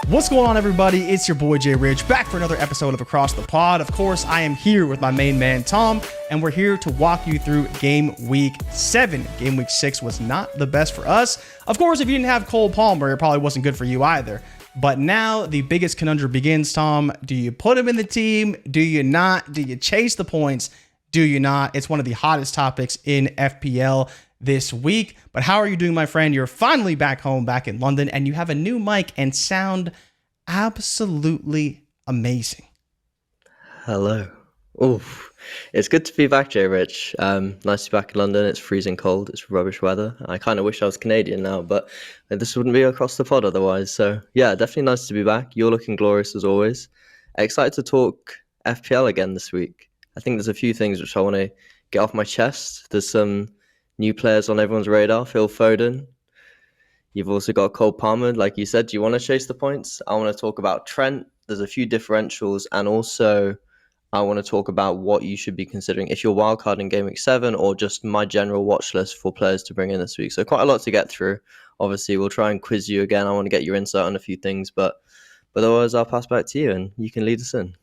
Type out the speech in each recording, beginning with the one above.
What's going on, everybody? It's your boy Jay Rich, back for another episode of Across the Pod. Of course, I am here with my main man Tom, and we're here to walk you through Game Week 7. Game Week 6 was not the best for us. Of course, if you didn't have Cole Palmer, it probably wasn't good for you either. But now the biggest conundrum begins, Tom. Do you put him in the team? Do you not? Do you chase the points? Do you not? It's one of the hottest topics in FPL this week. But how are you doing, my friend? You're finally back home, back in London, and you have a new mic and sound absolutely amazing. Hello. Oof. It's good to be back, Jay Rich. Nice to be back in London. It's freezing cold. It's rubbish weather. I kind of wish I was Canadian now, but this wouldn't be across the pod otherwise. So yeah, definitely nice to be back. You're looking glorious as always. Excited to talk FPL again this week. I think there's a few things which I want to get off my chest. There's some new players on everyone's radar. Phil Foden. You've also got Cole Palmer. Like you said, do you want to chase the points? I want to talk about Trent. There's a few differentials, and also I want to talk about what you should be considering if you're wildcard in Game Week 7, or just my general watch list for players to bring in this week. So quite a lot to get through. Obviously, we'll try and quiz you again. I want to get your insight on a few things, but otherwise I'll pass back to you and you can lead us in.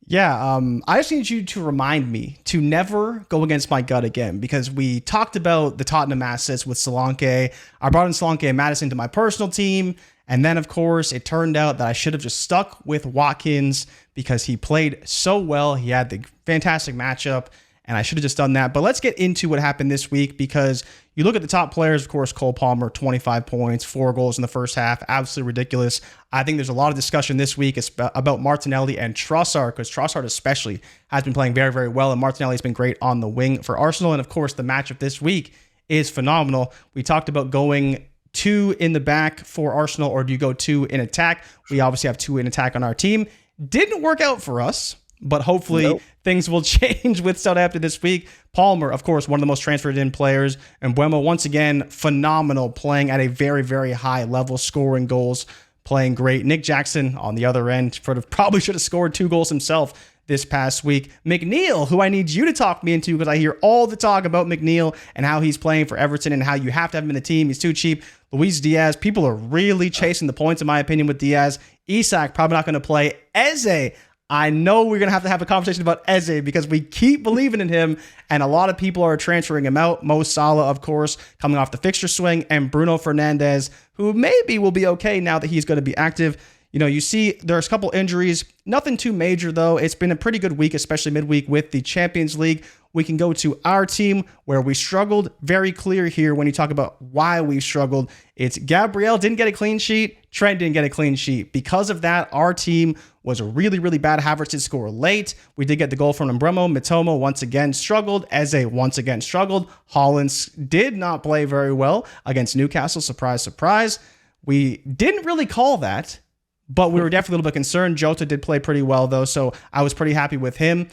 Yeah, I just need you to remind me to never go against my gut again, because we talked about the Tottenham assets with Solanke. I brought in Solanke and Madison to my personal team, and then, of course, it turned out that I should have just stuck with Watkins because he played so well. He had the fantastic matchup, and I should have just done that. But let's get into what happened this week, because you look at the top players, of course, Cole Palmer, 25 points, 4 goals in the first half, absolutely ridiculous. I think there's a lot of discussion this week about Martinelli and Trossard, because Trossard especially has been playing very, very well, and Martinelli has been great on the wing for Arsenal. And of course, the matchup this week is phenomenal. We talked about going 2 in the back for Arsenal, or do you go 2 in attack? We obviously have 2 in attack on our team. Didn't work out for us, but hopefully things will change with Southampton this week. Palmer, of course, one of the most transferred in players. And Mbeumo, once again, phenomenal, playing at a very, very high level, scoring goals, playing great. Nick Jackson on the other end probably should have scored 2 goals himself this past week. McNeil, who I need you to talk me into, because I hear all the talk about McNeil and how he's playing for Everton and how you have to have him in the team. He's too cheap. Luis Diaz, people are really chasing the points, in my opinion, with Diaz. Isak, probably not going to play. Eze, I know we're going to have a conversation about Eze because we keep believing in him, and a lot of people are transferring him out. Mo Salah, of course, coming off the fixture swing, and Bruno Fernandes, who maybe will be okay now that he's going to be active. You know, you see there's a couple injuries, nothing too major though. It's been a pretty good week, especially midweek with the Champions League. We can go to our team where we struggled. Very clear here when you talk about why we struggled. It's Gabriel didn't get a clean sheet. Trent didn't get a clean sheet. Because of that, our team was really, really bad. Havertz did score late. We did get the goal from Mbeumo. Mitoma once again struggled. Eze once again struggled. Hollins did not play very well against Newcastle. Surprise, surprise. We didn't really call that, but we were definitely a little bit concerned. Jota did play pretty well, though, so I was pretty happy with him.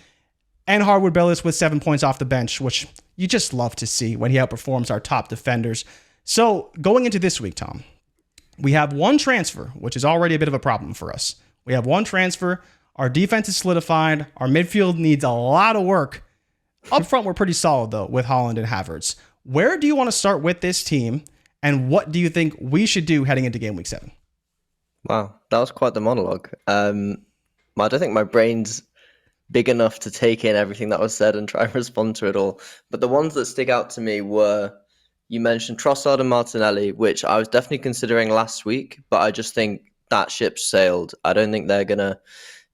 And Harwood Bellis with 7 points off the bench, which you just love to see when he outperforms our top defenders. So going into this week, Tom, we have 1 transfer, which is already a bit of a problem for us. We have 1 transfer. Our defense is solidified. Our midfield needs a lot of work. Up front, we're pretty solid, though, with Holland and Havertz. Where do you want to start with this team, and what do you think we should do heading into Game Week 7? Wow, that was quite the monologue. I don't think my brain's big enough to take in everything that was said and try and respond to it all. But the ones that stick out to me were, you mentioned Trossard and Martinelli, which I was definitely considering last week, but I just think that ship sailed. I don't think they're going to,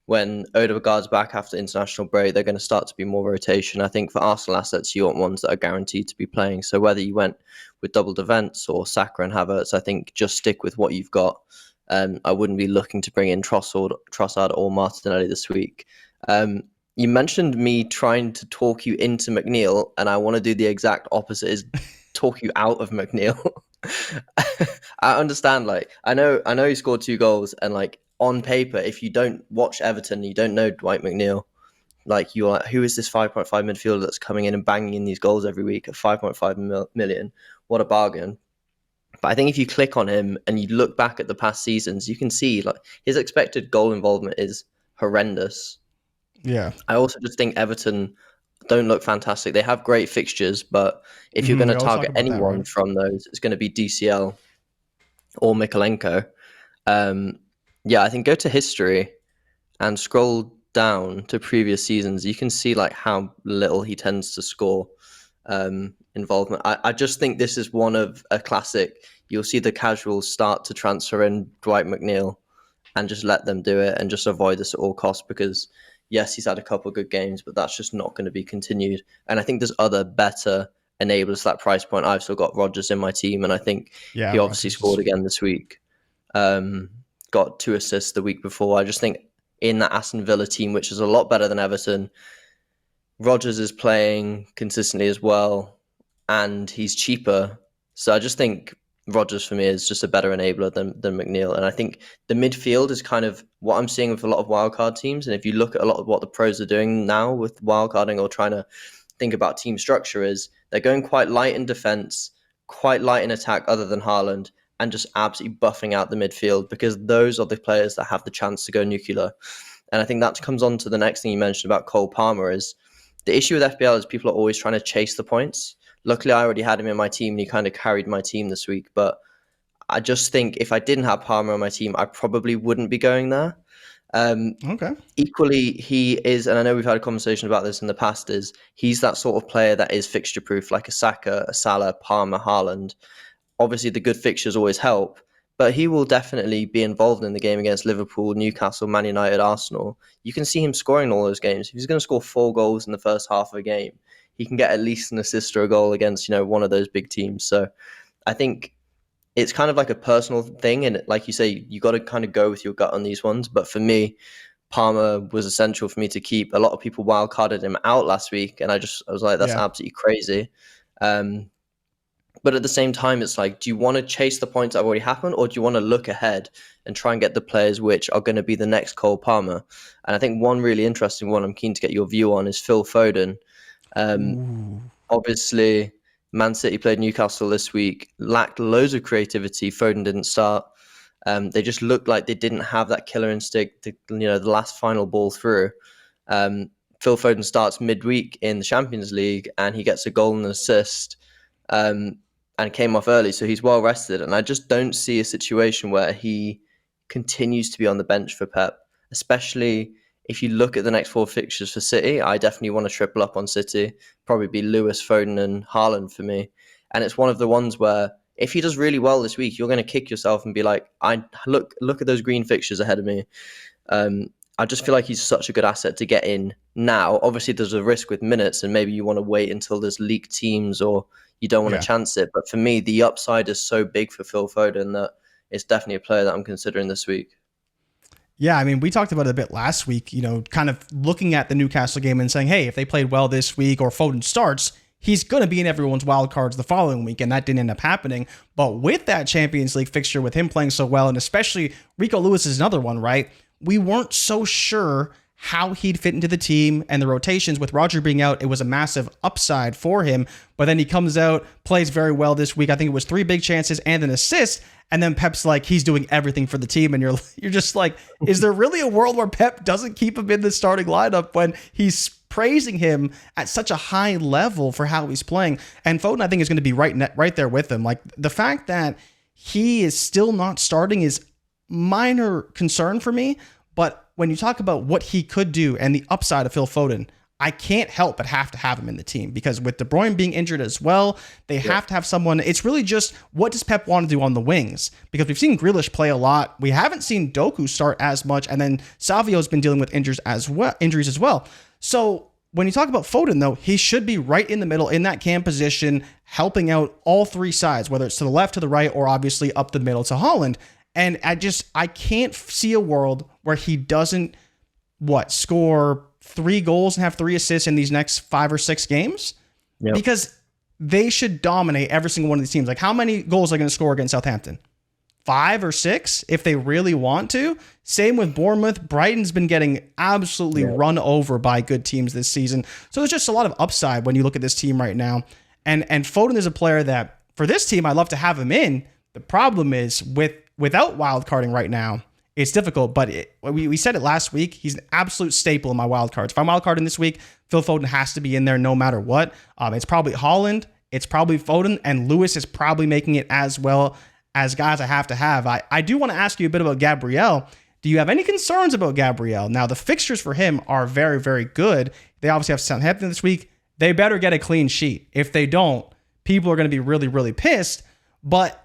when Odegaard's back after international break, they're going to start to be more rotation. I think for Arsenal assets, you want ones that are guaranteed to be playing. So whether you went with double defence or Saka and Havertz, I think just stick with what you've got. I wouldn't be looking to bring in Trossard or Martinelli this week. You mentioned me trying to talk you into McNeil, and I want to do the exact opposite, is talk you out of McNeil. I understand, I know he scored 2 goals, and on paper, if you don't watch Everton, you don't know Dwight McNeil. You're like, who is this 5.5 midfielder that's coming in and banging in these goals every week at 5.5 million? What a bargain. But I think if you click on him and you look back at the past seasons, you can see his expected goal involvement is horrendous. Yeah. I also just think Everton don't look fantastic. They have great fixtures, but if you're going to target anyone from those, it's going to be DCL or Mikalenko. Yeah, I think go to history and scroll down to previous seasons. You can see like how little he tends to score involvement. I just think this is one of a classic. You'll see the casuals start to transfer in Dwight McNeil and just let them do it and just avoid this at all costs because, yes, he's had a couple of good games, but that's just not going to be continued. And I think there's other better enablers to that price point. I've still got Rodgers in my team, and I think he obviously scored again this week. Got 2 assists the week before. I just think in that Aston Villa team, which is a lot better than Everton, Rodgers is playing consistently as well, and he's cheaper. So I just think Rodgers for me is just a better enabler than McNeil. And I think the midfield is kind of what I'm seeing with a lot of wildcard teams. And if you look at a lot of what the pros are doing now with wildcarding or trying to think about team structure, is they're going quite light in defense, quite light in attack other than Haaland, and just absolutely buffing out the midfield because those are the players that have the chance to go nuclear. And I think that comes on to the next thing you mentioned about Cole Palmer is the issue with FPL is people are always trying to chase the points. Luckily, I already had him in my team and he kind of carried my team this week. But I just think if I didn't have Palmer on my team, I probably wouldn't be going there. Okay. Equally, he is, and I know we've had a conversation about this in the past, is he's that sort of player that is fixture proof, like a Saka, a Salah, Palmer, Haaland. Obviously, the good fixtures always help, but he will definitely be involved in the game against Liverpool, Newcastle, Man United, Arsenal. You can see him scoring all those games. If he's going to score 4 goals in the first half of a game, he can get at least an assist or a goal against, one of those big teams. So I think it's kind of like a personal thing. And like you say, you got to kind of go with your gut on these ones. But for me, Palmer was essential for me to keep. A lot of people wildcarded him out last week. And I was like, that's absolutely crazy. But at the same time, it's like, do you want to chase the points that have already happened, or do you want to look ahead and try and get the players which are going to be the next Cole Palmer? And I think one really interesting one I'm keen to get your view on is Phil Foden. Obviously, Man City played Newcastle this week, lacked loads of creativity. Foden didn't start. They just looked like they didn't have that killer instinct, the last final ball through. Phil Foden starts midweek in the Champions League and he gets a goal and an assist. And came off early, so he's well rested. And I just don't see a situation where he continues to be on the bench for Pep, especially if you look at the next 4 fixtures for City. I definitely want to triple up on City, probably be Lewis, Foden and Haaland for me. And it's one of the ones where if he does really well this week, you're going to kick yourself and be like, I look at those green fixtures ahead of me. I just feel like he's such a good asset to get in now. Obviously, there's a risk with minutes, and maybe you want to wait until there's league teams or you don't want to chance it. But for me, the upside is so big for Phil Foden that it's definitely a player that I'm considering this week. Yeah, I mean, we talked about it a bit last week, kind of looking at the Newcastle game and saying, hey, if they played well this week or Foden starts, he's going to be in everyone's wild cards the following week, and that didn't end up happening. But with that Champions League fixture, with him playing so well, and especially Rico Lewis is another one, right? We weren't so sure how he'd fit into the team, and the rotations with Roger being out, it was a massive upside for him. But then he comes out, plays very well this week. I think it was 3 big chances and an assist. And then Pep's like, he's doing everything for the team. And you're just like, is there really a world where Pep doesn't keep him in the starting lineup when he's praising him at such a high level for how he's playing? And Foden, I think, is going to be right there with him. Like, the fact that he is still not starting is minor concern for me. But when you talk about what he could do and the upside of Phil Foden, I can't help but have to have him in the team, because with De Bruyne being injured as well, they have to have someone. It's really just, what does Pep want to do on the wings? Because we've seen Grealish play a lot. We haven't seen Doku start as much. And then Savio's been dealing with injuries as well. So when you talk about Foden, though, he should be right in the middle in that cam position, helping out all 3 sides, whether it's to the left, to the right, or obviously up the middle to Haaland. And I can't see a world where he doesn't, score 3 goals and have 3 assists in these next 5 or 6 games? Yep. Because they should dominate every single one of these teams. Like, how many goals are they going to score against Southampton? 5 or 6 if they really want to. Same with Bournemouth. Brighton's been getting absolutely run over by good teams this season. So there's just a lot of upside when you look at this team right now. And Foden is a player that, for this team, I'd love to have him in. The problem is without wildcarding right now, it's difficult, but we said it last week. He's an absolute staple in my wildcards. If I'm wildcarding this week, Phil Foden has to be in there no matter what. It's probably Haaland, it's probably Foden, and Lewis is probably making it as well as guys I have to have. I do want to ask you a bit about Gabriel. Do you have any concerns about Gabriel? Now, the fixtures for him are very, very good. They obviously have Southampton this week. They better get a clean sheet. If they don't, people are going to be really, really pissed. But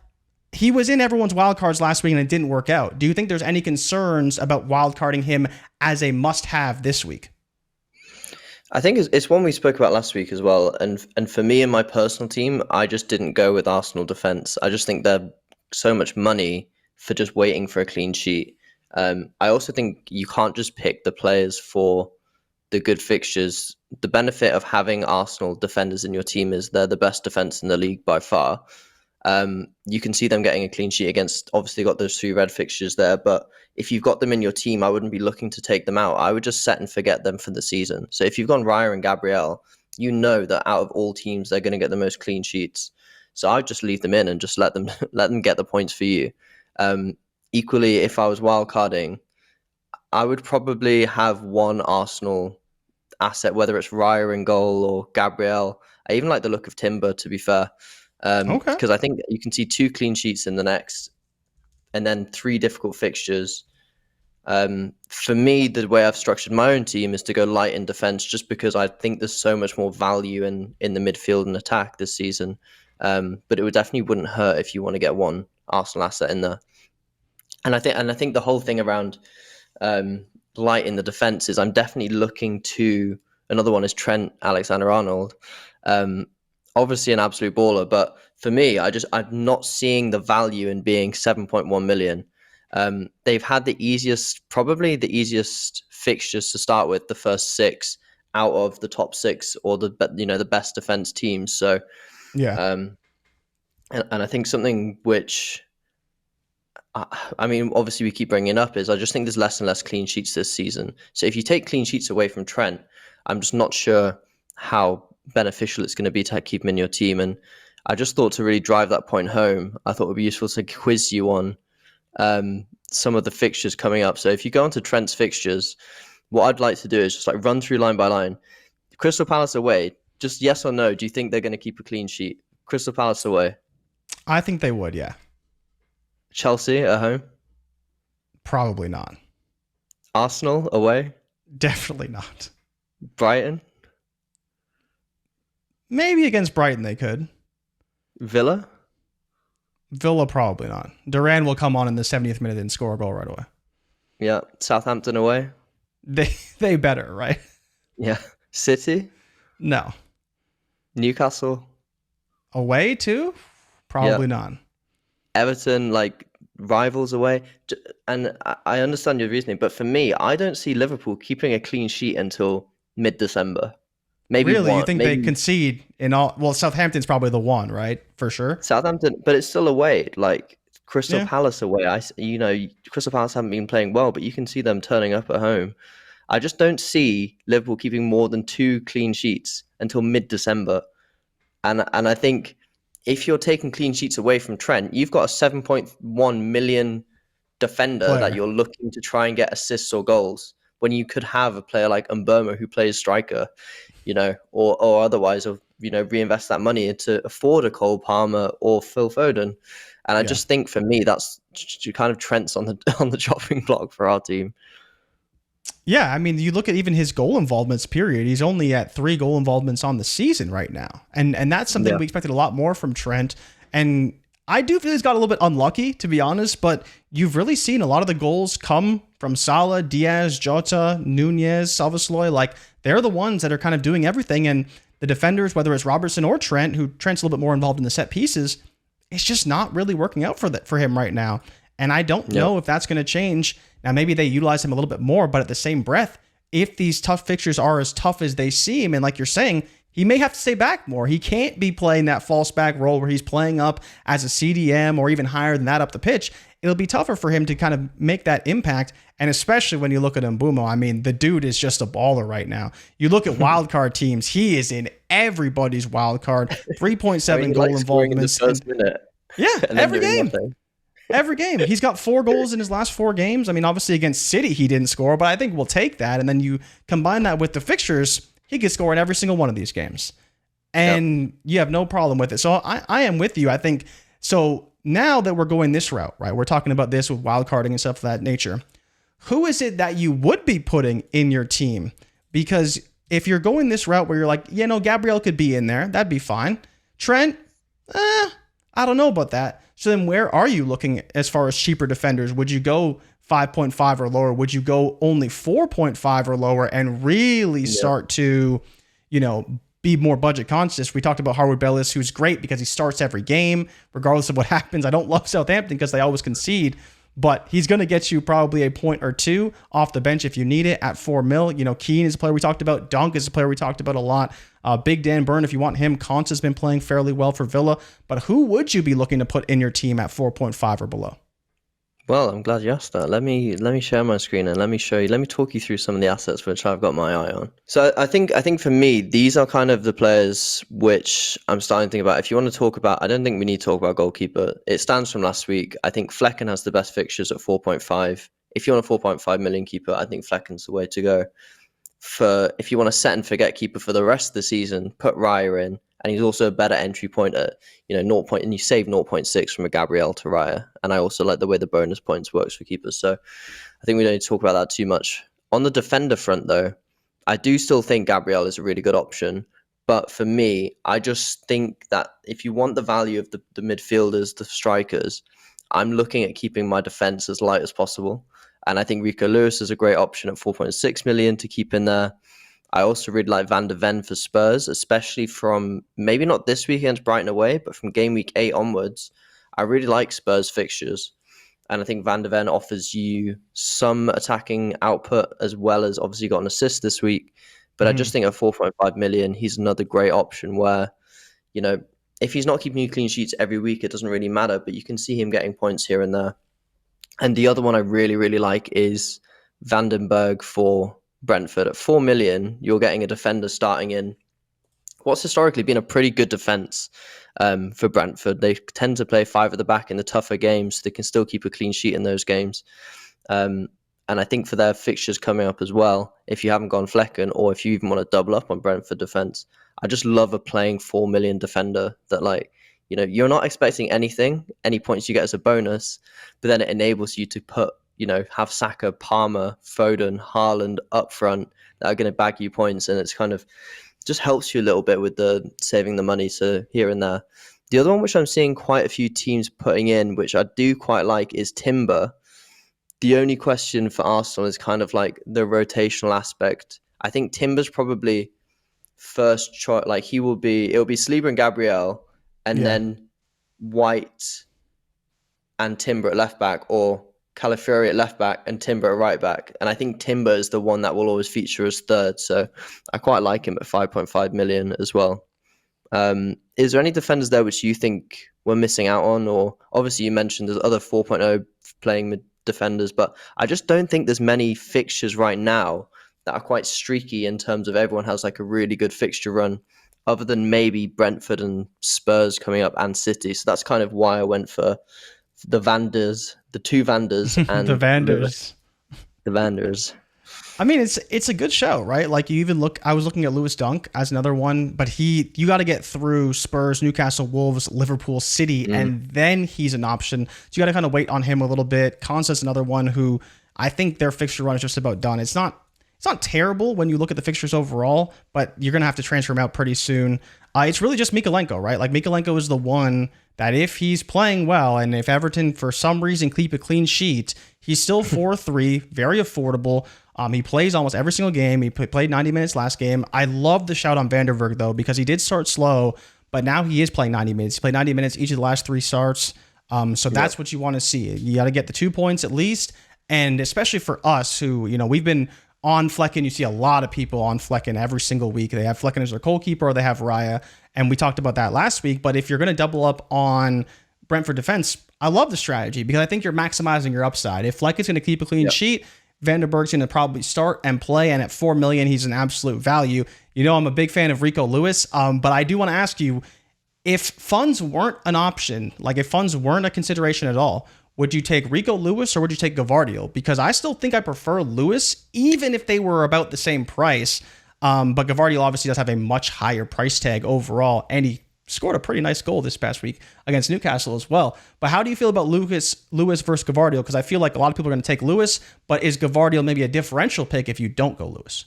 he was in everyone's wildcards last week and it didn't work out. Do you think there's any concerns about wildcarding him as a must-have this week? I think it's one we spoke about last week as well. And for me and my personal team, I just didn't go with Arsenal defence. I just think they're so much money for just waiting for a clean sheet. I also think you can't just pick the players for the good fixtures. The benefit of having Arsenal defenders in your team is they're the best defence in the league by far. You can see them getting a clean sheet against, obviously got those 3 red fixtures there, but if you've got them in your team, I wouldn't be looking to take them out. I would just set and forget them for the season. So if you've gone Raya and Gabriel, you know that out of all teams, they're going to get the most clean sheets. So I'd just leave them in and just let them get the points for you. Equally, if I was wildcarding, I would probably have one Arsenal asset, whether it's Raya in goal or Gabriel. I even like the look of Timber, to be fair. Because I think you can see 2 clean sheets in the next, and then 3 difficult fixtures. For me, the way I've structured my own team is to go light in defence, just because I think there's so much more value in the midfield and attack this season. But it definitely wouldn't hurt if you want to get one Arsenal asset in there. And I think the whole thing around light in the defence is I'm definitely looking to, another one is Trent Alexander-Arnold. Obviously an absolute baller, but for me, I'm not seeing the value in being 7.1 million. They've had probably the easiest fixtures to start with, the first 6 out of the top 6 or the best defense teams. So yeah, and I think something which, I mean, obviously we keep bringing it up is I just think there's less and less clean sheets this season. So if you take clean sheets away from Trent, I'm just not sure how beneficial it's going to be to keep him in your team. And I just thought to really drive that point home, I thought it would be useful to quiz you on some of the fixtures coming up. So if you go onto Trent's fixtures, what I'd like to do is just like run through line by line. Crystal Palace away, just yes or no, do you think they're going to keep a clean sheet? Crystal Palace away. I think they would, yeah. Chelsea at home? Probably not. Arsenal away? Definitely not. Brighton? Maybe against Brighton they could. Villa probably not. Duran will come on in the 70th minute and score a goal right away. Yeah. Southampton away? They better, right? Yeah. City? No. Newcastle? Away too? Probably not. Everton, like rivals away. And I understand your reasoning, but for me, I don't see Liverpool keeping a clean sheet until mid-December. Maybe really, you think they concede in all? Well, Southampton's probably the one, right? For sure. Southampton, but it's still away. Like Crystal Palace away. Crystal Palace haven't been playing well, but you can see them turning up at home. I just don't see Liverpool keeping more than 2 clean sheets until mid-December. And I think if you're taking clean sheets away from Trent, you've got a 7.1 million defender that you're looking to try and get assists or goals, when you could have a player like Mbeumo who plays striker, or otherwise, reinvest that money into afford a Cole Palmer or Phil Foden. And I just think for me, that's kind of Trent's on the chopping block for our team. Yeah, I mean, you look at even his goal involvements period. He's only at 3 goal involvements on the season right now. And that's something we expected a lot more from Trent. And I do feel he's got a little bit unlucky, to be honest, but you've really seen a lot of the goals come from Salah, Diaz, Jota, Nunez, Salvasloy. Like, they're the ones that are kind of doing everything. And the defenders, whether it's Robertson or Trent, who Trent's a little bit more involved in the set pieces, it's just not really working out for him right now. And I don't know if that's going to change. Now, maybe they utilize him a little bit more, but at the same breath, if these tough fixtures are as tough as they seem, and like you're saying, he may have to stay back more. He can't be playing that false back role where he's playing up as a CDM or even higher than that up the pitch. It'll be tougher for him to kind of make that impact. And especially when you look at Mbeumo, I mean, the dude is just a baller right now. You look at wildcard teams, he is in everybody's wildcard. 3.7 goal involvements. In the first minute. Yeah, every game. Every game. He's got 4 goals in his last 4 games. I mean, obviously against City, he didn't score, but I think we'll take that. And then you combine that with the fixtures, he could score in every single one of these games. And you have no problem with it. So I am with you. I think, so now that we're going this route, right, we're talking about this with wildcarding and stuff of that nature. who is it that you would be putting in your team? Because if you're going this route where you're like, Gabriel could be in there, that'd be fine. Trent, I don't know about that. So then where are you looking as far as cheaper defenders? Would you go 5.5 or lower? Would you go only 4.5 or lower and really start to, be more budget conscious? We talked about Harwood Bellis, who's great because he starts every game, regardless of what happens. I don't love Southampton because they always concede, but he's going to get you probably a point or two off the bench if you need it at 4 mil. Keane is a player we talked about. Dunk is a player we talked about a lot. Big Dan Burn, if you want him. Consa's been playing fairly well for Villa, but who would you be looking to put in your team at 4.5 or below? Well, I'm glad you asked that. Let me share my screen and let me talk you through some of the assets which I've got my eye on. So I think for me, these are kind of the players which I'm starting to think about. If you want to talk about, I don't think we need to talk about goalkeeper. It stands from last week. I think Flecken has the best fixtures at 4.5. If you want a 4.5 million keeper, I think Flecken's the way to go. If you want a set and forget keeper for the rest of the season, put Raya in. And he's also a better entry point at, 0. And you save 0.6 from a Gabriel to Raya. And I also like the way the bonus points works for keepers. So I think we don't need to talk about that too much. On the defender front, though, I do still think Gabriel is a really good option. But for me, I just think that if you want the value of the midfielders, the strikers, I'm looking at keeping my defense as light as possible. And I think Rico Lewis is a great option at 4.6 million to keep in there. I also really like Van de Ven for Spurs, especially from maybe not this week against Brighton away, but from game week 8 onwards. I really like Spurs fixtures. And I think Van de Ven offers you some attacking output as well as obviously got an assist this week. But I just think at 4.5 million, he's another great option where, if he's not keeping you clean sheets every week, it doesn't really matter, but you can see him getting points here and there. And the other one I really, really like is Vandenberg for Brentford. At 4 million, you're getting a defender starting in what's historically been a pretty good defence for Brentford. They tend to play 5 at the back in the tougher games, so they can still keep a clean sheet in those games. And I think for their fixtures coming up as well, if you haven't gone Flecken or if you even want to double up on Brentford defence, I just love a playing 4 million defender that you're not expecting anything, any points you get as a bonus, but then it enables you to put have Saka, Palmer, Foden, Haaland up front that are going to bag you points. And it's kind of just helps you a little bit with the saving the money to here and there. The other one, which I'm seeing quite a few teams putting in, which I do quite like, is Timber. The only question for Arsenal is kind of like the rotational aspect. I think Timber's probably first choice. It'll be Saliba and Gabriel, and then White and Timber at left back, or Calafiori at left back and Timber at right back. And I think Timber is the one that will always feature as third. So I quite like him at 5.5 million as well. Is there any defenders there which you think we're missing out on? Or obviously you mentioned there's other 4.0 playing defenders, but I just don't think there's many fixtures right now that are quite streaky in terms of everyone has a really good fixture run, other than maybe Brentford and Spurs coming up and City. So that's kind of why I went for the two Vanders and the Vanders. The Vanders. I mean, it's a good show, right? I was looking at Lewis Dunk as another one, but you got to get through Spurs, Newcastle, Wolves, Liverpool, City, and then he's an option. So you got to kind of wait on him a little bit. Konsa's another one who I think their fixture run is just about done. It's not terrible when you look at the fixtures overall, but you're going to have to transfer him out pretty soon. It's really just Mykolenko, right? Mykolenko is the one that if he's playing well and if Everton for some reason keep a clean sheet, he's still 4-3, very affordable. He plays almost every single game. He played 90 minutes last game. I love the shout on Vandenberg, though, because he did start slow, but now he is playing 90 minutes. He played 90 minutes each of the last 3 starts. That's what you want to see. You got to get the 2 points at least, and especially for us who, we've been on Flecken. You see a lot of people on Flecken every single week. They have Flecken as their goalkeeper or they have Raya. And we talked about that last week. But if you're going to double up on Brentford defense, I love the strategy because I think you're maximizing your upside. If Flecken's going to keep a clean sheet, Vandenberg's going to probably start and play. And at 4 million, he's an absolute value. I'm a big fan of Rico Lewis. But I do want to ask you, if funds weren't an option, if funds weren't a consideration at all, would you take Rico Lewis or would you take Gavardio? Because I still think I prefer Lewis, even if they were about the same price. But Gavardio obviously does have a much higher price tag overall, and he scored a pretty nice goal this past week against Newcastle as well. But how do you feel about Lewis versus Gavardio? Because I feel like a lot of people are going to take Lewis, but is Gavardio maybe a differential pick if you don't go Lewis?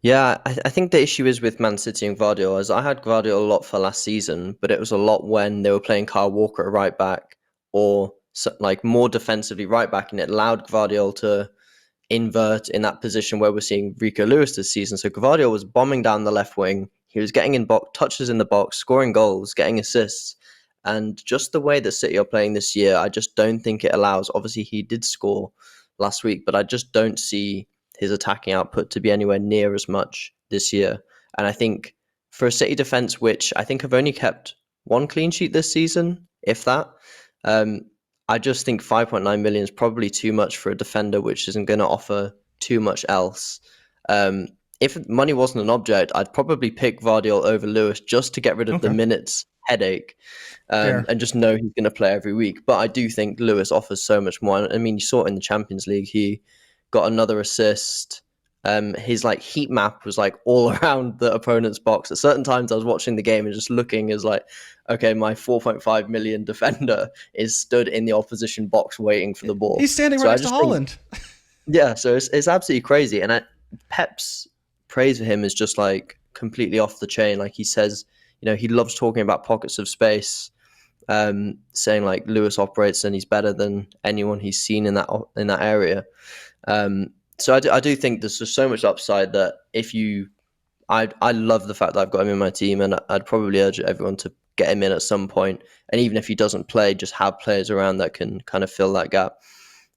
Yeah, I think the issue is with Man City and Guardiola is I had Guardiola a lot for last season, but it was a lot when they were playing Kyle Walker at right back or like more defensively right back, and it allowed Guardiola to invert in that position where we're seeing Rico Lewis this season. So Guardiola was bombing down the left wing. He was getting in box touches in the box, scoring goals, getting assists. And just the way that City are playing this year, I just don't think it allows. Obviously, he did score last week, but I just don't see his attacking output to be anywhere near as much this year. And I think for a City defence, which I think have only kept one clean sheet this season, if that, I just think 5.9 million is probably too much for a defender, which isn't going to offer too much else. If money wasn't an object, I'd probably pick Vardiol over Lewis just to get rid of the minutes headache and just know he's going to play every week. But I do think Lewis offers so much more. I mean, you saw it in the Champions League. He got another assist. His like heat map was like all around the opponent's box. At certain times I was watching the game and just looking as like, okay, my 4.5 million defender is stood in the opposition box waiting for the ball. He's standing right next to Holland. Yeah, so it's absolutely crazy. And Pep's praise for him is just like completely off the chain. Like he says, he loves talking about pockets of space, saying like Lewis operates and he's better than anyone he's seen in that area. So I do think there's just so much upside that I love the fact that I've got him in my team, and I'd probably urge everyone to get him in at some point. And even if he doesn't play, just have players around that can kind of fill that gap.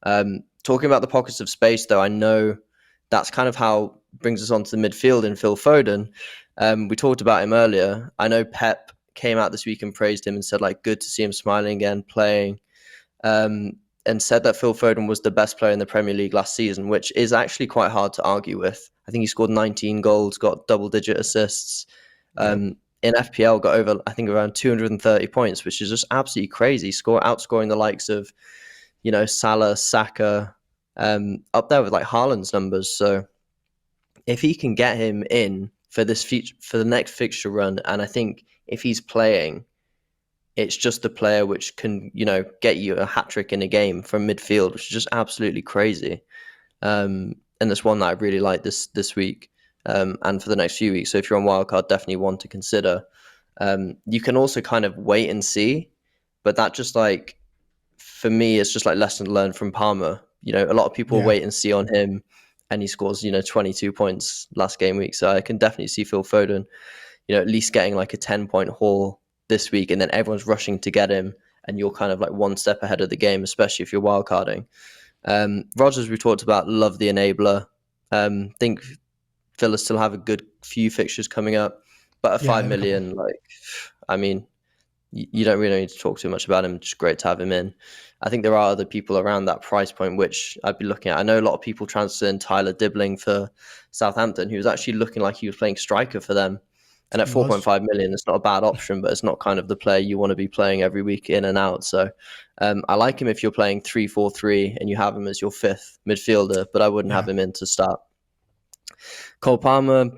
Talking about the pockets of space, though, I know that's kind of how brings us on to the midfield in Phil Foden. We talked about him earlier. I know Pep came out this week and praised him and said, like, good to see him smiling again, playing. And said that Phil Foden was the best player in the Premier League last season, which is actually quite hard to argue with. I think he scored 19 goals, got double-digit assists. In FPL, got over, I think, around 230 points, which is just absolutely crazy. Outscoring the likes of, Salah, Saka, up there with like Haaland's numbers. So if he can get him in for the next fixture run, and I think if he's playing, it's just a player which can, get you a hat-trick in a game from midfield, which is just absolutely crazy. And it's one that I really like this week and for the next few weeks. So if you're on Wildcard, definitely one to consider. You can also kind of wait and see, but that just like, for me, it's just like lesson learned from Palmer. A lot of people wait and see on him, and he scores, 22 points last game week. So I can definitely see Phil Foden, at least getting like a 10-point haul this week, and then everyone's rushing to get him, and you're kind of like one step ahead of the game, especially if you're wildcarding. Rodgers, we talked about, love the enabler. Think Villa still have a good few fixtures coming up, but at 5 million, you don't really need to talk too much about him. Just great to have him in. I think there are other people around that price point which I'd be looking at. I know a lot of people transfer in Tyler Dibbling for Southampton, who was actually looking like he was playing striker for them. And at 4.5 million, it's not a bad option, but it's not kind of the player you want to be playing every week in and out. So I like him if you're playing 3-4-3 and you have him as your fifth midfielder, but I wouldn't have him in to start. Cole Palmer,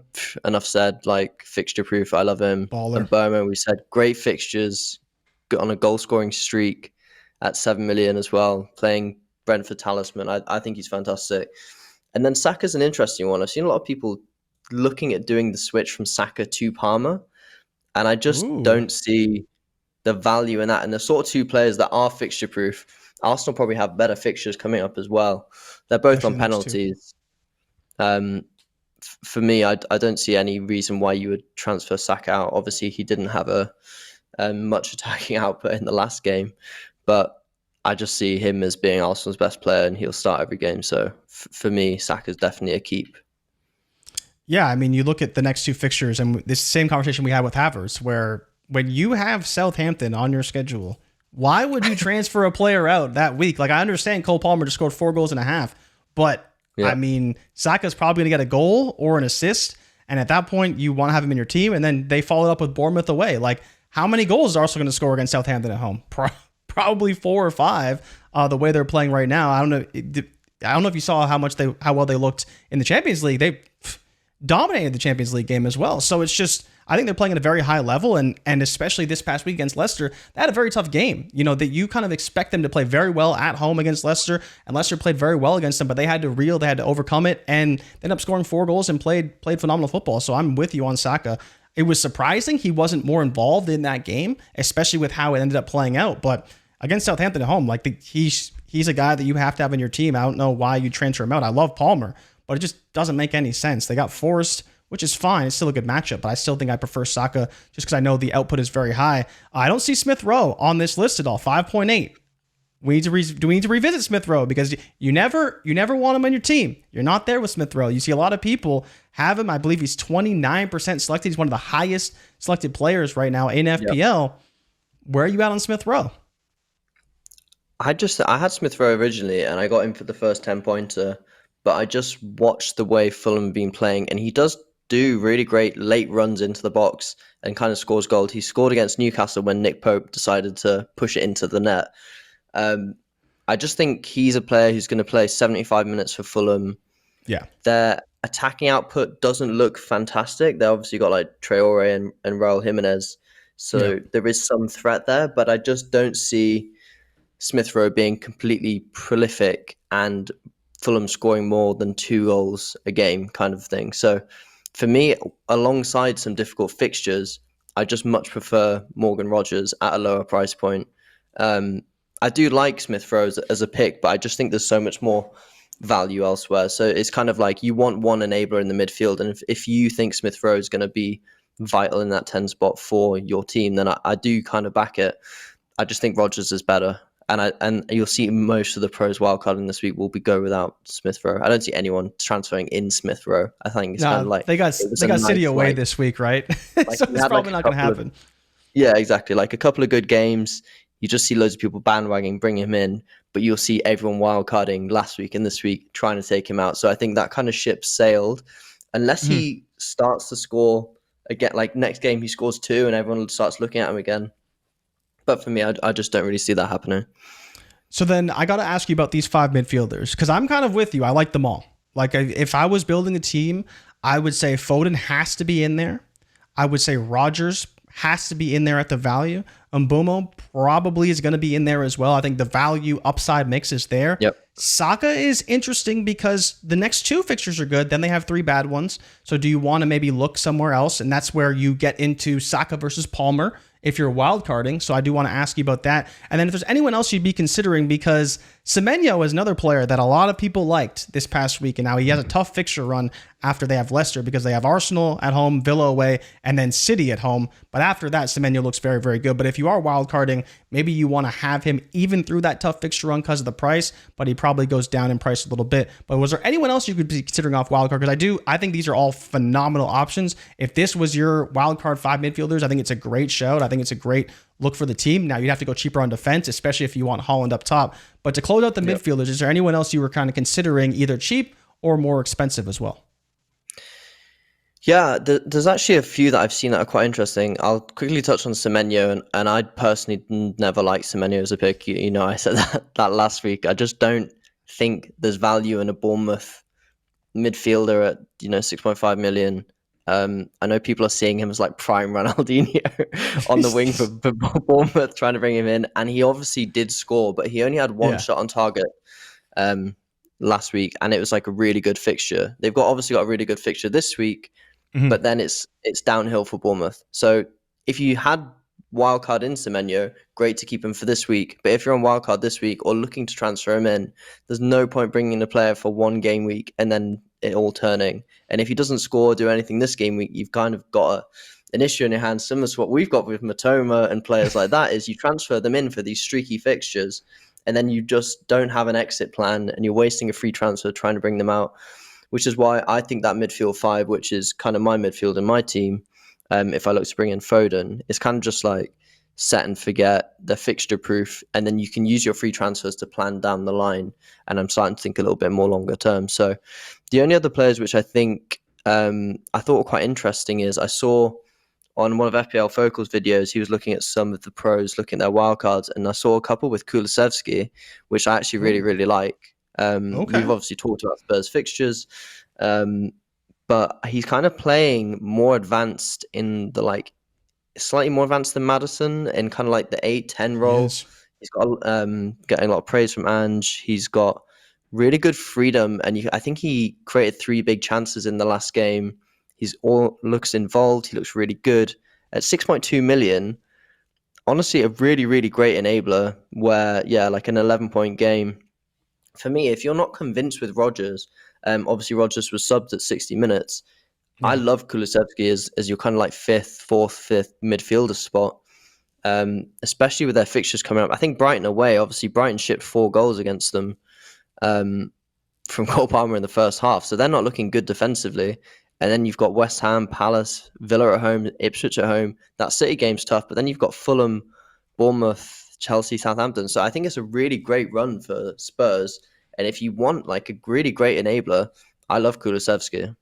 enough said, like fixture proof. I love him. Baller. And Burma, we said great fixtures, got on a goal scoring streak at 7 million as well, playing Brentford talisman. I think he's fantastic. And then Saka's an interesting one. I've seen a lot of people looking at doing the switch from Saka to Palmer, and I just don't see the value in that. And the sort of two players that are fixture proof, Arsenal probably have better fixtures coming up as well. They're both on penalties. For me, I don't see any reason why you would transfer Saka out. Obviously, he didn't have a much attacking output in the last game, but I just see him as being Arsenal's best player, and he'll start every game. So for me, Saka's definitely a keep. Yeah, I mean, you look at the next two fixtures, and this same conversation we had with Havertz, where when you have Southampton on your schedule, why would you transfer a player out that week? Like, I understand Cole Palmer just scored 4 goals and a half, but I mean, Saka's probably going to get a goal or an assist, and at that point, you want to have him in your team, and then they followed up with Bournemouth away. Like, how many goals is Arsenal going to score against Southampton at home? Probably 4 or 5. The way they're playing right now, I don't know if you saw how well they looked in the Champions League. They dominated the Champions League game as well. So it's just, I think they're playing at a very high level, and especially this past week against Leicester, they had a very tough game. That you kind of expect them to play very well at home against Leicester, and Leicester played very well against them, but they had to they had to overcome it, and they ended up scoring 4 goals and played phenomenal football. So I'm with you on Saka. It was surprising he wasn't more involved in that game, especially with how it ended up playing out. But against Southampton at home, he's a guy that you have to have in your team. I don't know why you transfer him out. I love Palmer, but it just doesn't make any sense. They got Forrest, which is fine. It's still a good matchup, but I still think I prefer Saka just because I know the output is very high. I don't see Smith Rowe on this list at all. 5.8. Do we need to revisit Smith Rowe? Because you never want him on your team. You're not there with Smith Rowe. You see a lot of people have him. I believe he's 29% selected. He's one of the highest selected players right now in FPL. Yep. Where are you at on Smith Rowe? I had Smith Rowe originally, and I got him for the first 10-pointer, but I just watched the way Fulham have been playing, and he does do really great late runs into the box and kind of scores goals. He scored against Newcastle when Nick Pope decided to push it into the net. I just think he's a player who's going to play 75 minutes for Fulham. Yeah. Their attacking output doesn't look fantastic. They obviously got like Traore and Raul Jimenez. So there is some threat there, but I just don't see Smith Rowe being completely prolific and Fulham scoring more than 2 goals a game kind of thing. So for me, alongside some difficult fixtures, I just much prefer Morgan Rogers at a lower price point. I do like Smith Rowe as a pick, but I just think there's so much more value elsewhere. So it's kind of like you want one enabler in the midfield, and if you think Smith Rowe is going to be vital in that 10 spot for your team, then I do kind of back it. I just think Rogers is better. And you'll see most of the pros wildcarding this week will go without Smith Rowe. I don't see anyone transferring in Smith Rowe. I think it's kind of like they got City away this week, right? So it's probably not going to happen. Yeah, exactly. Like a couple of good games, you just see loads of people bandwagging, bring him in, but you'll see everyone wildcarding last week and this week trying to take him out. So I think that kind of ship sailed, unless he starts to score again. Like next game he scores 2 and everyone starts looking at him again. But for me, I just don't really see that happening. So then I got to ask you about these 5 midfielders, because I'm kind of with you. I like them all. Like if I was building a team, I would say Foden has to be in there. I would say Rogers has to be in there at the value. Mbeumo probably is going to be in there as well. I think the value upside mix is there. Yep. Saka is interesting because the next 2 fixtures are good. Then they have 3 bad ones. So do you want to maybe look somewhere else? And that's where you get into Saka versus Palmer if you're wildcarding. So I do want to ask you about that. And then if there's anyone else you'd be considering, because Semenyo is another player that a lot of people liked this past week. And now he has a tough fixture run after they have Leicester, because they have Arsenal at home, Villa away, and then City at home. But after that, Semenyo looks very, very good. But if you are wildcarding, maybe you want to have him even through that tough fixture run because of the price, but he probably goes down in price a little bit. But was there anyone else you could be considering off wildcard? Because I think these are all phenomenal options. If this was your wildcard 5 midfielders, I think it's a great shout. I think it's a great look for the team. Now you'd have to go cheaper on defense, especially if you want Holland up top. But to close out the midfielders, is there anyone else you were kind of considering either cheap or more expensive as well? Yeah, there's actually a few that I've seen that are quite interesting. I'll quickly touch on Semenyo, and I personally never liked Semenyo as a pick. You know, I said that last week. I just don't think there's value in a Bournemouth midfielder at 6.5 million. I know people are seeing him as like prime Ronaldinho on the wing for Bournemouth, trying to bring him in, and he obviously did score, but he only had 1 shot on target last week, and it was like a really good fixture. They've obviously got a really good fixture this week. But then it's downhill for Bournemouth. So if you had wildcard in Semenyo, great to keep him for this week. But if you're on wildcard this week or looking to transfer him in, there's no point bringing in a player for 1 game week and then it all turning. And if he doesn't score or do anything this game week, you've kind of got an issue in your hands, similar to what we've got with Matoma and players like that, is you transfer them in for these streaky fixtures and then you just don't have an exit plan and you're wasting a free transfer trying to bring them out. Which is why I think that midfield 5, which is kind of my midfield in my team, if I look to bring in Foden, is kind of just like set and forget. They're fixture proof, and then you can use your free transfers to plan down the line. And I'm starting to think a little bit more longer term. So the only other players which I think I thought were quite interesting is I saw on one of FPL Focal's videos, he was looking at some of the pros, looking at their wildcards, and I saw a couple with Kulusevski, which I actually really, really like. We've obviously talked about Spurs fixtures, but he's kind of playing more advanced in the like slightly more advanced than Madison in kind of like the 8-10 He role. is. He's got getting a lot of praise from Ange. He's got really good freedom, and I think he created 3 big chances in the last game. He's all looks involved. He looks really good at 6.2 million. Honestly, a really really great enabler. Where like an 11-point game. For me, if you're not convinced with Rodgers, obviously Rodgers was subbed at 60 minutes. I Yeah. love Kulusevski as your kind of like fourth, fifth midfielder spot, especially with their fixtures coming up. I think Brighton away, obviously Brighton shipped 4 goals against them from Cole Palmer in the first half, so they're not looking good defensively. And then you've got West Ham, Palace, Villa at home, Ipswich at home. That City game's tough, but then you've got Fulham, Bournemouth, Chelsea, Southampton. So I think it's a really great run for Spurs. And if you want like a really great enabler, I love Kulusevski.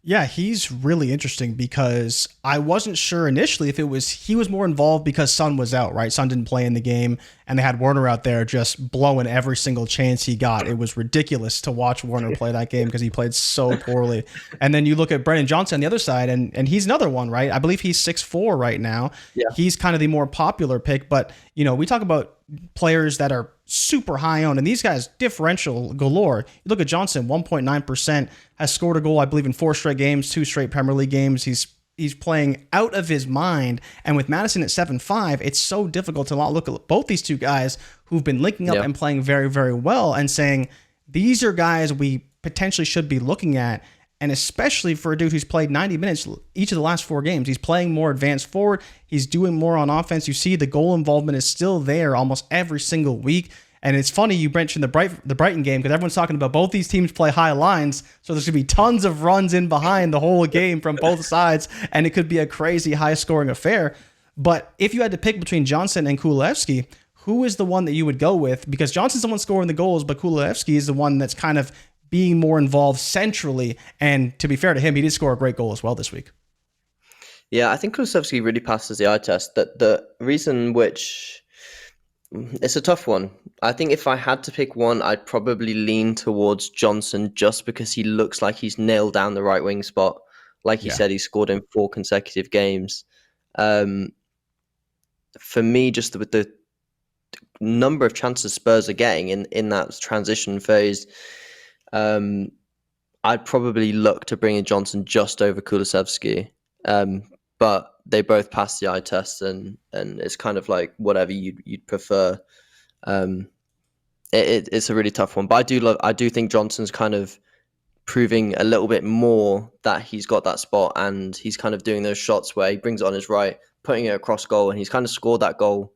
Yeah, he's really interesting because I wasn't sure initially if he was more involved because Son was out, right? Son didn't play in the game, and they had Werner out there just blowing every single chance he got. It was ridiculous to watch Werner play that game because he played so poorly. And then you look at Brennan Johnson on the other side, and he's another one, right? I believe he's 6'4" right now. Yeah. He's kind of the more popular pick, but we talk about players that are super high owned, and these guys differential galore. You look at Johnson, 1.9%, has scored a goal, I believe, in 4 straight games, 2 straight Premier League games. He's playing out of his mind, and with Madison at 7.5, it's so difficult to not look at both these two guys who've been linking up and playing very, very well, and saying these are guys we potentially should be looking at. And especially for a dude who's played 90 minutes each of the last 4 games, he's playing more advanced forward. He's doing more on offense. You see the goal involvement is still there almost every single week. And it's funny you mentioned the Brighton game because everyone's talking about both these teams play high lines. So there's going to be tons of runs in behind the whole game from both sides. And it could be a crazy high scoring affair. But if you had to pick between Johnson and Kulusevski, who is the one that you would go with? Because Johnson's the one scoring the goals, but Kulusevski is the one that's kind of being more involved centrally. And to be fair to him, he did score a great goal as well this week. Yeah, I think Kulusevski really passes the eye test. That the reason which it's a tough one. I think if I had to pick one, I'd probably lean towards Johnson just because he looks like he's nailed down the right wing spot. Like you said, he scored in 4 consecutive games. For me, just with the number of chances Spurs are getting in that transition phase, I'd probably look to bring in Johnson just over Kulusevski. But they both pass the eye test, and it's kind of like whatever you'd prefer. It's a really tough one, but I do think Johnson's kind of proving a little bit more that he's got that spot, and he's kind of doing those shots where he brings it on his right, putting it across goal, and he's kind of scored that goal,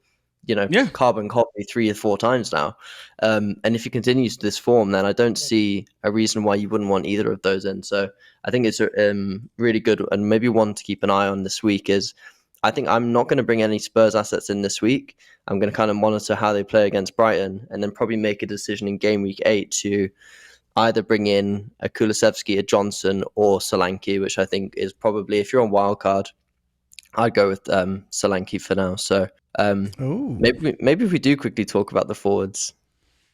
carbon copy 3 or 4 times now. And if he continues this form, then I don't see a reason why you wouldn't want either of those in. So I think it's really good, and maybe one to keep an eye on this week is I think I'm not going to bring any Spurs assets in this week. I'm going to kind of monitor how they play against Brighton, and then probably make a decision in game week 8 to either bring in a Kulusevski, a Johnson, or Solanke, which I think is probably, if you're on wildcard, I'd go with Solanke for now. So maybe if we do quickly talk about the forwards.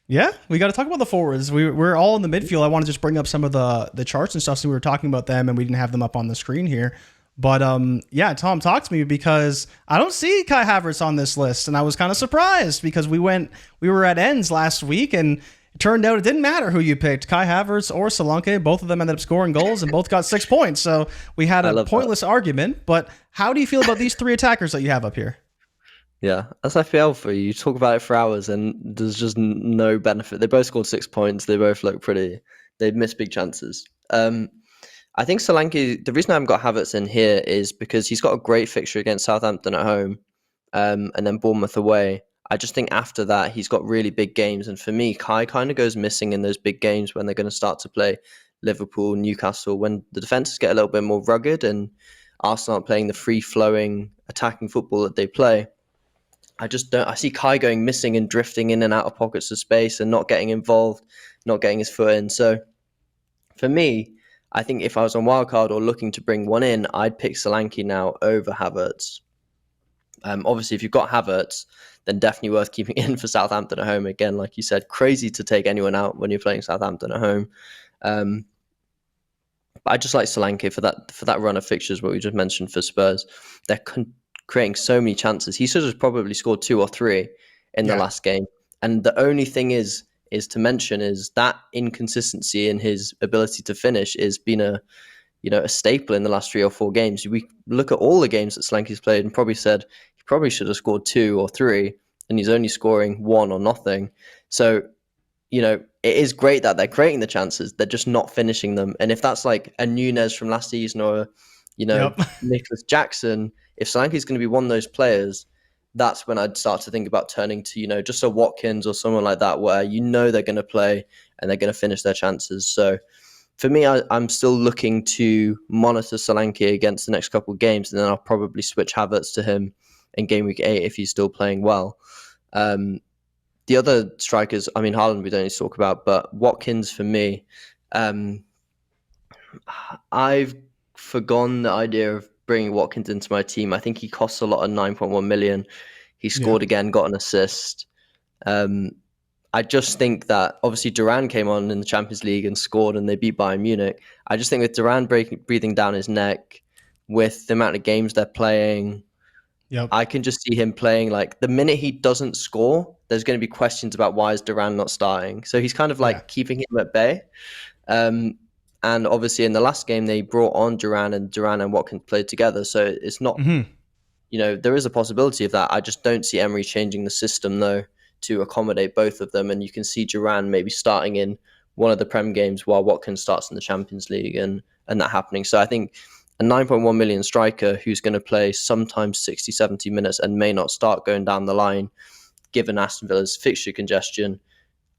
Yeah, we got to talk about the forwards. We're all in the midfield. I want to just bring up some of the charts and stuff. So we were talking about them, and we didn't have them up on the screen here. But Tom, talk to me because I don't see Kai Havertz on this list, and I was kind of surprised because we were at ends last week, and it turned out it didn't matter who you picked, Kai Havertz or Solanke. Both of them ended up scoring goals, and both got 6 points. So we had a pointless argument. But how do you feel about these 3 attackers that you have up here? Yeah, that's FPL for you. You talk about it for hours, and there's just no benefit. They both scored 6 points. They both look pretty. They've missed big chances. I think Solanke, the reason I haven't got Havertz in here is because he's got a great fixture against Southampton at home, and then Bournemouth away. I just think after that, he's got really big games. And for me, Kai kind of goes missing in those big games when they're going to start to play Liverpool, Newcastle, when the defenses get a little bit more rugged and Arsenal aren't playing the free-flowing attacking football that they play. I see Kai going missing and drifting in and out of pockets of space and not getting involved, not getting his foot in. So for me, I think if I was on wildcard or looking to bring one in, I'd pick Solanke now over Havertz. Obviously, if you've got Havertz, then definitely worth keeping in for Southampton at home. Again, like you said, crazy to take anyone out when you're playing Southampton at home. But I just like Solanke for that run of fixtures, what we just mentioned for Spurs. They're creating so many chances. He should have probably scored 2 or 3 in the Yeah. last game. And the only thing is to mention is that inconsistency in his ability to finish is been a staple in the last 3 or 4 games. We look at all the games that Solanke's played and probably said he probably should have scored 2 or 3, and he's only scoring 1 or nothing. So it is great that they're creating the chances. They're just not finishing them. And if that's like a Nunez from last season or, Yep. Nicholas Jackson, if Solanke's going to be one of those players, that's when I'd start to think about turning to, just a Watkins or someone like that, where they're going to play and they're going to finish their chances. So for me, I'm still looking to monitor Solanke against the next couple of games, and then I'll probably switch Havertz to him in game week 8 if he's still playing well. The other strikers, I mean, Haaland we don't need to talk about, but Watkins for me, I've forgone the idea of bringing Watkins into my team. I think he costs a lot of 9.1 million. He scored again, got an assist. I just think that obviously Duran came on in the Champions League and scored and they beat Bayern Munich. I just think with Duran breathing down his neck, with the amount of games they're playing, I can just see him playing like the minute he doesn't score, there's going to be questions about why is Duran not starting. So he's kind of like keeping him at bay. And obviously in the last game, they brought on Duran and Watkins played together. So it's not, there is a possibility of that. I just don't see Emery changing the system though to accommodate both of them. And you can see Duran maybe starting in one of the Prem games while Watkins starts in the Champions League and that happening. So I think a 9.1 million striker who's going to play sometimes 60, 70 minutes and may not start going down the line, given Aston Villa's fixture congestion,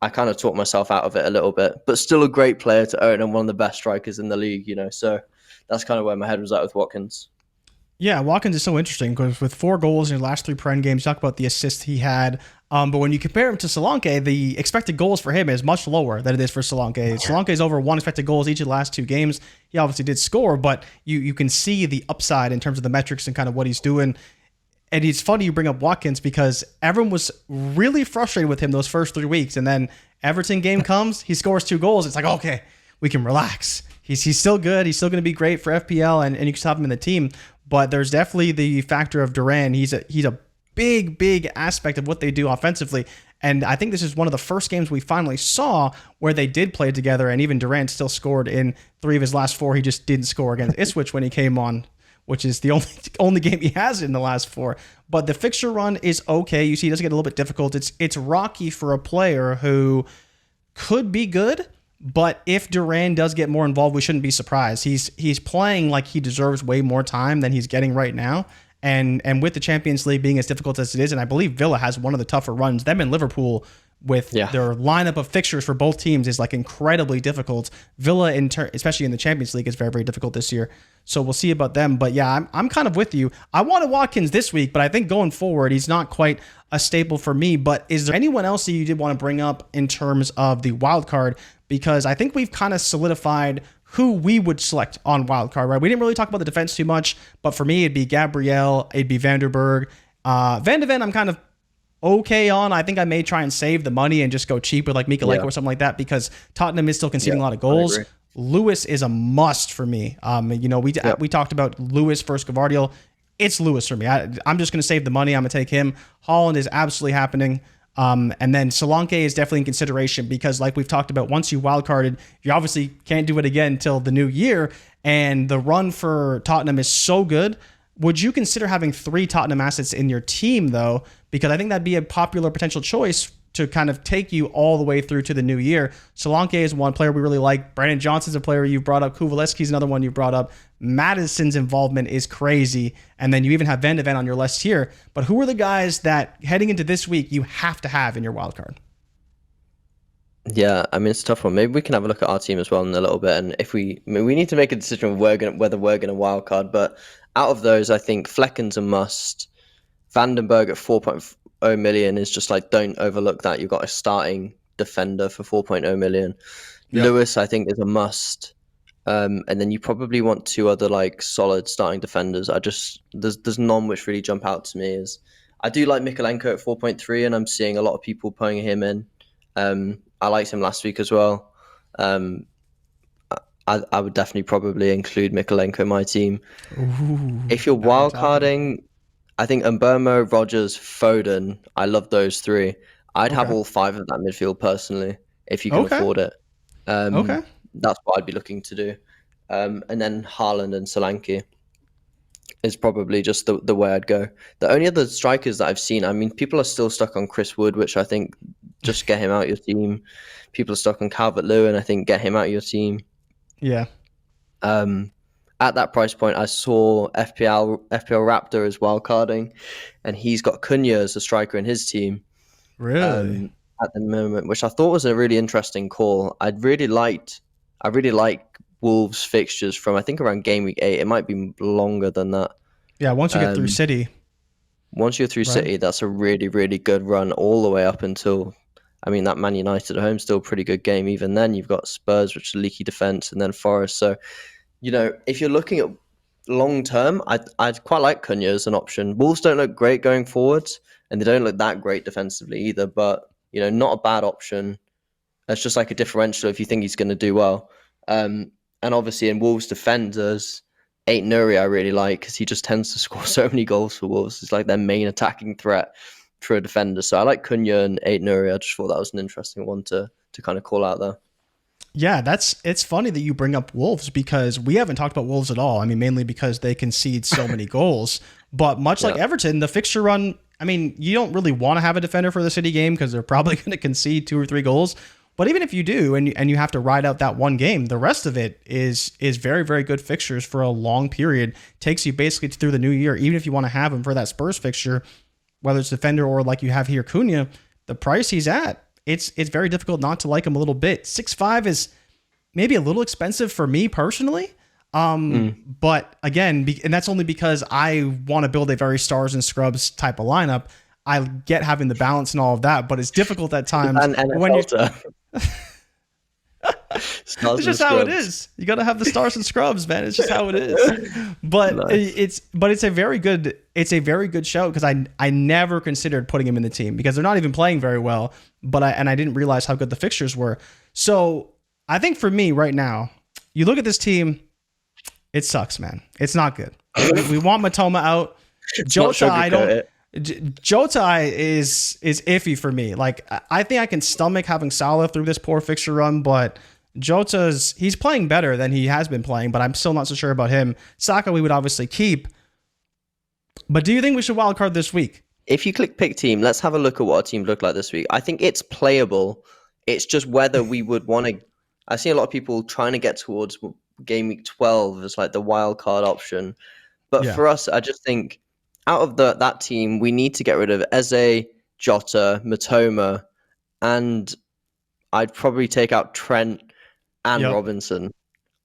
I kind of talked myself out of it a little bit, but still a great player to own and one of the best strikers in the league, So that's kind of where my head was at with Watkins. Yeah, Watkins is so interesting because with 4 goals in his last 3 Prem games, talk about the assist he had. But when you compare him to Solanke, the expected goals for him is much lower than it is for Solanke. Solanke is over 1 expected goals each of the last 2 games. He obviously did score, but you can see the upside in terms of the metrics and kind of what he's doing. And it's funny you bring up Watkins because everyone was really frustrated with him those first 3 weeks. And then Everton game comes, he scores 2 goals. It's like, okay, we can relax. He's still good. He's still going to be great for FPL, and you can still have him in the team. But there's definitely the factor of Duran. He's a big aspect of what they do offensively. And I think this is one of the first games we finally saw where they did play together, and even Durant still scored in 3 of his last 4. He just didn't score against Ipswich when he came on, which is the only game he has in the last 4. But the fixture run is okay. You see, it does get a little bit difficult. It's rocky for a player who could be good, but if Duran does get more involved, we shouldn't be surprised. He's playing like he deserves way more time than he's getting right now. And with the Champions League being as difficult as it is, and I believe Villa has one of the tougher runs, them and Liverpool with their lineup of fixtures for both teams is like incredibly difficult. Villa, especially in the Champions League, is very, very difficult this year. So we'll see about them. But yeah, I'm kind of with you. I wanted Watkins this week, but I think going forward, he's not quite a staple for me. But is there anyone else that you did want to bring up in terms of the wild card? Because I think we've kind of solidified who we would select on wildcard, right? We didn't really talk about the defense too much, but for me, it'd be Gabriel, it'd be Vanderberg. Van de Ven, I'm kind of okay on. I think I may try and save the money and just go cheap with like Mikalenko or something like that because Tottenham is still conceding a lot of goals. Lewis is a must for me. We talked about Lewis versus Gavardiol. It's Lewis for me. I'm just going to save the money. I'm going to take him. Haaland is absolutely happening. And then Solanke is definitely in consideration because like we've talked about, once you wildcarded, you obviously can't do it again until the new year. And the run for Tottenham is so good. Would you consider having 3 Tottenham assets in your team though? Because I think that'd be a popular potential choice to kind of take you all the way through to the new year. Solanke is one player we really like. Brandon Johnson's a player you've brought up. Kulusevski's another one you brought up. Madison's involvement is crazy. And then you even have Van de Ven on your list here. But who are the guys that heading into this week you have to have in your wild card? Yeah, I mean, it's a tough one. Maybe we can have a look at our team as well in a little bit. And if we need to make a decision whether we're going to wild card. But out of those, I think Flecken's a must. Vandenberg at 4.0 million is just like, don't overlook that. You've got a starting defender for 4.0 million. Yep. Lewis, I think, is a must. And then you probably want 2 other like solid starting defenders. There's none which really jump out to me. I do like Mikalenko at 4.3, and I'm seeing a lot of people putting him in. I liked him last week as well. I would definitely probably include Mikolenko in my team. Ooh, If you're now we're talking. wildcarding, I think Mbomo, Rogers, Foden, I love those three. I'd have Okay. all five of that midfield personally, if you can Okay. afford it. Okay. That's what I'd be looking to do. And then Haaland and Solanke is probably just the way I'd go. The only other strikers that I've seen, I mean, people are still stuck on Chris Wood, which I think just get him out of your team. People are stuck on Calvert-Lewin, I think get him out of your team. Yeah. Um, at that price point, I saw FPL Raptor as wildcarding, and he's got Cunha as a striker in his team Really? at the moment, which I thought was a really interesting call. I really like Wolves fixtures from I think around game week 8. It might be longer than that. Yeah. Once you get through Um, City, Once you're through right? City, that's a really, really good run all the way up until, I mean, that Man United at home still a pretty good game. Even then, you've got Spurs, which are leaky defense, and then Forest. So, if you're looking at long term, I'd quite like Cunha as an option. Wolves don't look great going forwards, and they don't look that great defensively either. But not a bad option. That's just like a differential if you think he's going to do well. And obviously in Wolves defenders, Ait Nuri I really like because he just tends to score so many goals for Wolves. It's like their main attacking threat for a defender. So I like Cunha and Ait Nuri. I just thought that was an interesting one to kind of call out there. Yeah, it's funny that you bring up Wolves because we haven't talked about Wolves at all. I mean, mainly because they concede so many goals. But much like Yeah. Everton, the fixture run, I mean, you don't really want to have a defender for the City game because they're probably going to concede 2 or 3 goals. But even if you do, and you have to ride out that one game, the rest of it is very, very good fixtures for a long period. Takes you basically through the new year, even if you want to have him for that Spurs fixture, whether it's defender or like you have here Cunha, the price he's at, it's very difficult not to like him a little bit. 6.5 is maybe a little expensive for me personally. But again, and that's only because I want to build a very stars and scrubs type of lineup. I get having the balance and all of that, but it's difficult at times And when you. NFL Stars It's and just how it scrubs. is. You got to have the stars and scrubs, man. It's just how it is. But Nice. it's a very good show because I never considered putting him in the team because they're not even playing very well. But I didn't realize how good the fixtures were. So I think for me right now, you look at this team, it sucks, man. It's not good. We want Matoma out. Jota, I don't. Jota is iffy for me. Like I think I can stomach having Salah through this poor fixture run, but he's playing better than he has been playing, but I'm still not so sure about him. Saka we would obviously keep. But do you think we should wildcard this week? If you click pick team, let's have a look at what our team looked like this week. I think it's playable. It's just whether we would want to. I see a lot of people trying to get towards game week 12 as like the wild card option. But Yeah. for us, I just think out of that team, we need to get rid of Eze, Jota, Matoma, and I'd probably take out Trent and Yep. Robinson.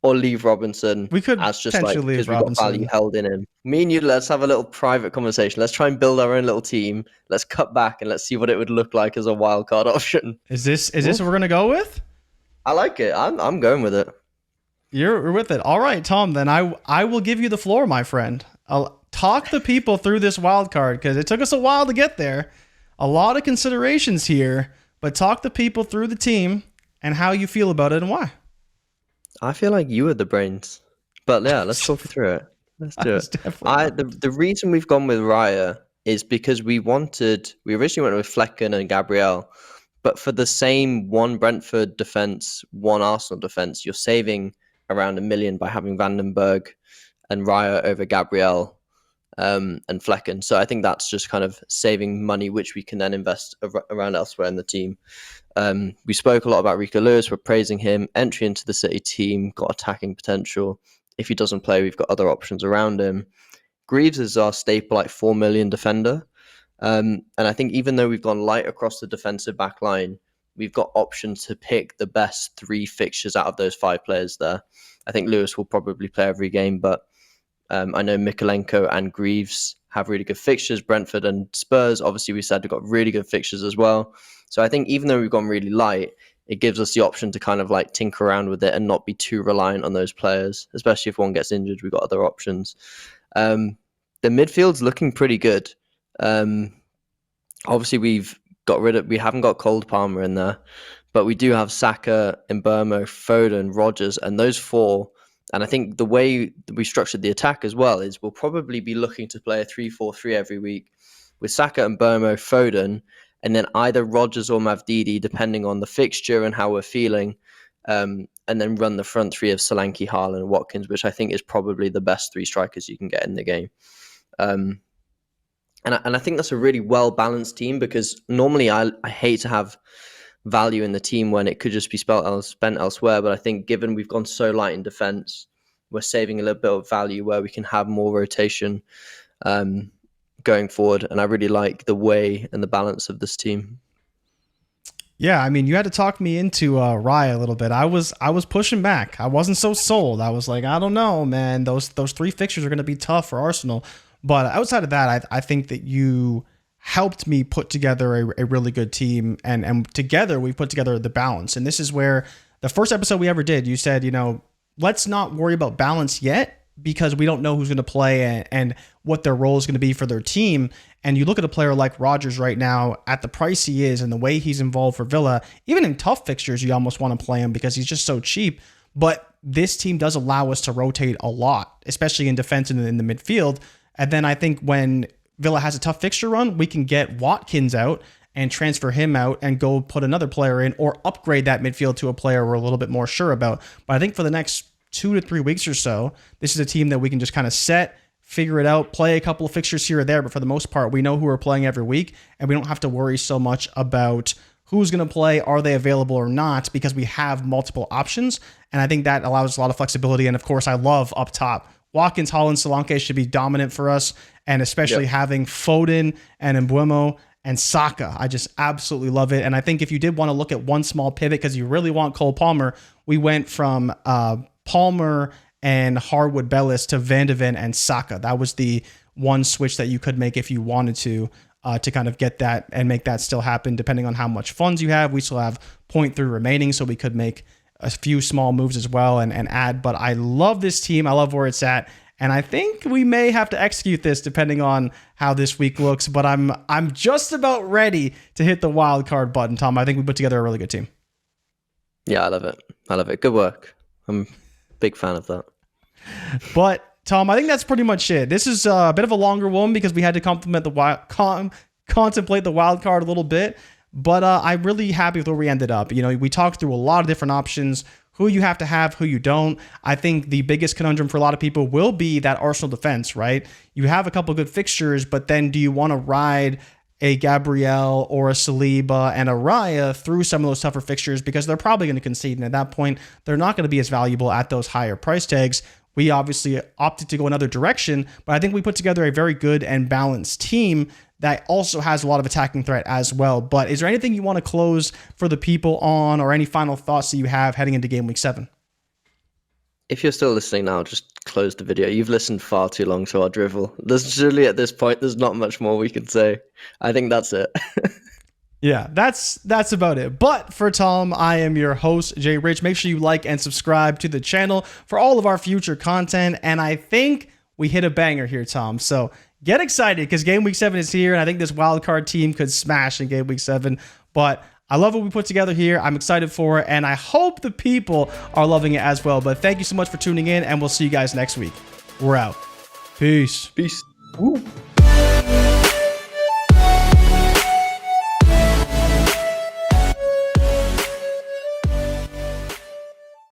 Or leave Robinson We could as just like potentially leave because we've got value Robinson. held in him. Me and you, let's have a little private conversation. Let's try and build our own little team. Let's cut back and let's see what it would look like as a wild card option. Is this what we're gonna go with? I like it. I'm going with it. You're with it. All right, Tom. Then I will give you the floor, my friend. I'll talk the people through this wild card because it took us a while to get there. A lot of considerations here, but talk the people through the team and how you feel about it and why. I feel like you are the brains, but yeah, let's talk it through it. Let's do That's it. definitely not. The reason we've gone with Raya is because we originally went with Flecken and Gabriel, but for the same one Brentford defense, one Arsenal defense, you're saving around 1 million by having Vandenberg and Raya over Gabriel and Flecken. So I think that's just kind of saving money, which we can then invest around elsewhere in the team. We spoke a lot about Rico Lewis. We're praising him. Entry into the City team, got attacking potential. If he doesn't play, we've got other options around him. Greaves is our staple, like 4 million defender. And I think even though we've gone light across the defensive back line, we've got options to pick the best 3 fixtures out of those 5 players there. I think Lewis will probably play every game, but I know Mikolenko and Greaves have really good fixtures. Brentford and Spurs, obviously, we said we've got really good fixtures as well. So I think even though we've gone really light, it gives us the option to kind of like tinker around with it and not be too reliant on those players, especially if one gets injured. We've got other options. The midfield's looking pretty good. Obviously, we haven't got Cold Palmer in there, But we do have Saka, Mbeumo, Foden, Rodgers, and those four. And I think the way we structured the attack as well is we'll probably be looking to play a 3-4-3 every week with Saka and Mbeumo, Foden, and then either Rodgers or Mavdidi, depending on the fixture and how we're feeling, and then run the front three of Solanke, Haaland, and Watkins, which I think is probably the best three strikers you can get in the game. And I think that's a really well-balanced team, because normally I hate to have value in the team when it could just be spent elsewhere. But I think given we've gone so light in defence, we're saving a little bit of value where we can have more rotation going forward. And I really like the way and the balance of this team. Yeah, I mean, you had to talk me into Raya a little bit. I was pushing back. I wasn't so sold. I was like, I don't know, man. Those three fixtures are going to be tough for Arsenal. But outside of that, I think that you helped me put together a really good team, and together we put together the balance. And this is where the first episode we ever did, you said, let's not worry about balance yet, because we don't know who's going to play and what their role is going to be for their team. And you look at a player like Rodgers right now, at the price he is and the way he's involved for Villa, even in tough fixtures, you almost want to play him because he's just so cheap. But this team does allow us to rotate a lot, especially in defense and in the midfield. And then I think when Villa has a tough fixture run, we can get Watkins out and transfer him out and go put another player in, or upgrade that midfield to a player we're a little bit more sure about. But I think for the next 2 to 3 weeks or so, this is a team that we can just kind of figure it out, play a couple of fixtures here or there. But for the most part, we know who we're playing every week, and we don't have to worry so much about who's going to play, are they available or not, because we have multiple options. And I think that allows us a lot of flexibility. And of course, I love up top, Watkins, Haaland, Solanke should be dominant for us, and especially having Foden and Mbeumo and Saka. I just absolutely love it. And I think if you did want to look at one small pivot, because you really want Cole Palmer, we went from Palmer and Harwood Bellis to Van de Ven and Saka. That was the one switch that you could make if you wanted to kind of get that and make that still happen, depending on how much funds you have. We still have 0.3 remaining, so we could make a few small moves as well and add. But I love this team. I love where it's at. And I think we may have to execute this depending on how this week looks. But I'm just about ready to hit the wild card button, Tom. I think we put together a really good team. Yeah, I love it. I love it. Good work. I'm a big fan of that. But Tom, I think that's pretty much it. This is a bit of a longer one because we had to contemplate the wild card a little bit. But I'm really happy with where we ended up. We talked through a lot of different options, who you have to have, who you don't. I think the biggest conundrum for a lot of people will be that Arsenal defense, right? You have a couple good fixtures, but then do you want to ride a Gabriel or a Saliba and a Raya through some of those tougher fixtures, because they're probably going to concede. And at that point, they're not going to be as valuable at those higher price tags. We obviously opted to go another direction, but I think we put together a very good and balanced team that also has a lot of attacking threat as well. But is there anything you want to close for the people on, or any final thoughts that you have heading into Game Week 7? If you're still listening now, just close the video. You've listened far too long to our drivel. There's surely at this point, there's not much more we can say. I think that's it. Yeah, that's about it. But for Tom, I am your host, Jay Rich. Make sure you like and subscribe to the channel for all of our future content. And I think we hit a banger here, Tom. So get excited, because Game Week 7 is here, and I think this wildcard team could smash in Game Week 7. But I love what we put together here. I'm excited for it, and I hope the people are loving it as well. But thank you so much for tuning in, and we'll see you guys next week. We're out. Peace. Peace. Woo.